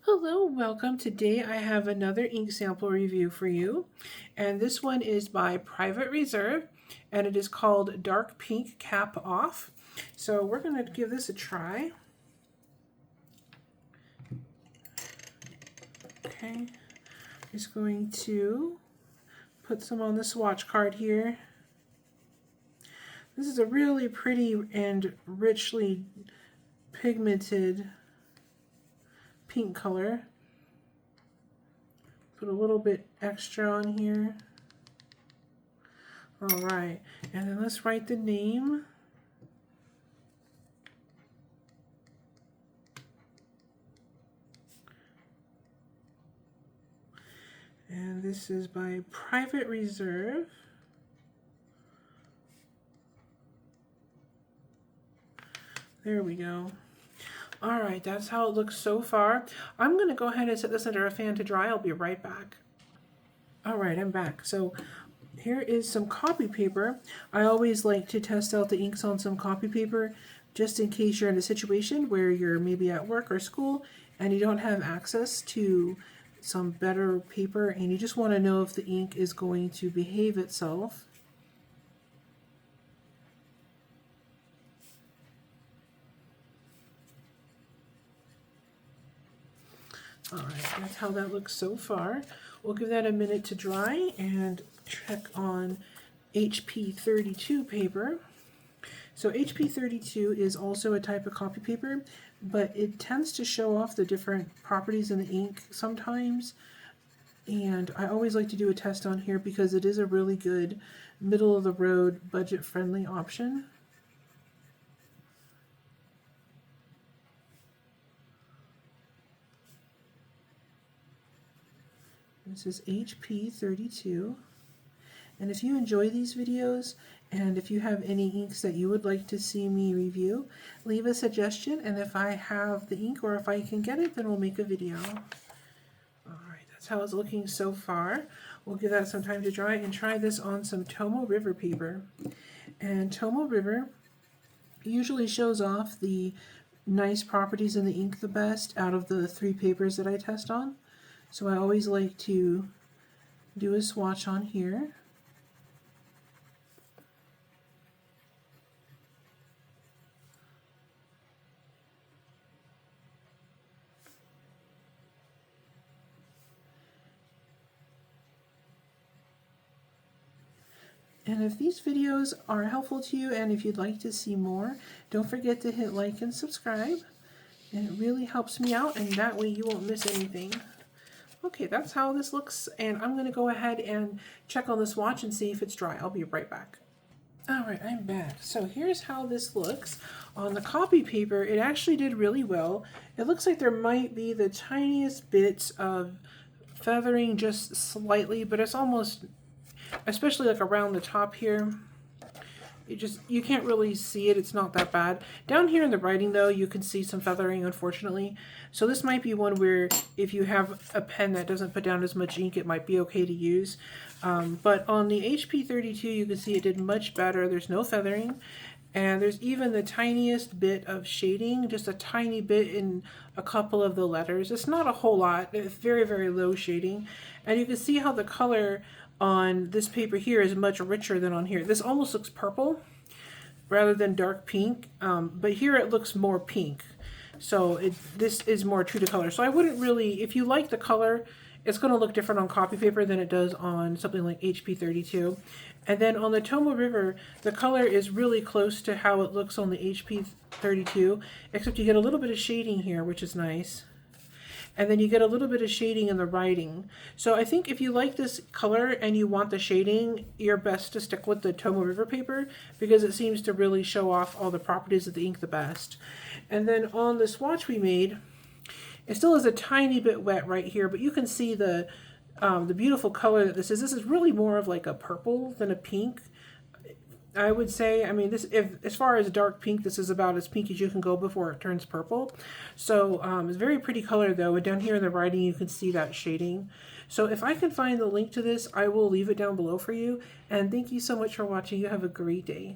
Hello, welcome. Today I have another ink sample review for you, and this one is by Private Reserve, and it is called Dark Pink Cap Off. So we're going to give this a try. Okay, just going to put some on the swatch card here. This is a really pretty and richly pigmented pink color. Put a little bit extra on here. All right, and then let's write the name. And this is by Private Reserve. There we go. All right, that's how it looks so far. I'm going to go ahead and set this under a fan to dry. I'll be right back. All right, I'm back. So here is some copy paper. I always like to test out the inks on some copy paper just in case you're in a situation where you're maybe at work or school and you don't have access to some better paper and you just want to know if the ink is going to behave itself. All right, that's how that looks so far. We'll give that a minute to dry and check on HP 32 paper. So HP 32 is also a type of copy paper, but it tends to show off the different properties in the ink sometimes. And I always like to do a test on here because it is a really good middle of the road budget friendly option. This is HP 32. And if you enjoy these videos, and if you have any inks that you would like to see me review, leave a suggestion, and if I have the ink or if I can get it, then we'll make a video. Alright, that's how it's looking so far. We'll give that some time to dry and try this on some Tomoe River paper. And Tomoe River usually shows off the nice properties in the ink the best out of the 3 papers that I test on. So I always like to do a swatch on here. And if these videos are helpful to you and if you'd like to see more, don't forget to hit like and subscribe. And it really helps me out, and that way you won't miss anything. Okay, that's how this looks, and I'm going to go ahead and check on the swatch and see if it's dry. I'll be right back. Alright, I'm back. So here's how this looks. On the copy paper, it actually did really well. It looks like there might be the tiniest bits of feathering just slightly, but it's almost, especially like around the top here, you can't really see it. It's not that bad. Down here in the writing though, you can see some feathering, unfortunately. So this might be one where if you have a pen that doesn't put down as much ink, it might be okay to use. But on the HP 32, you can see it did much better. There's no feathering. And there's even the tiniest bit of shading, just a tiny bit in a couple of the letters. It's not a whole lot. It's very, very low shading. And you can see how the color on this paper here is much richer than on here. This almost looks purple rather than dark pink, but here it looks more pink. So this is more true to color. So I wouldn't really, if you like the color, it's going to look different on copy paper than it does on something like HP 32. And then on the Tomoe River, the color is really close to how it looks on the HP 32, except you get a little bit of shading here, which is nice. And then you get a little bit of shading in the writing. So I think if you like this color and you want the shading, you're best to stick with the Tomoe River paper because it seems to really show off all the properties of the ink the best. And then on the swatch we made, it still is a tiny bit wet right here, but you can see the beautiful color that this is. This is really more of like a purple than a pink, I would say. I mean, this, as far as dark pink, this is about as pink as you can go before it turns purple. So it's a very pretty color though, and down here in the writing you can see that shading. So if I can find the link to this, I will leave it down below for you. And thank you so much for watching. You have a great day.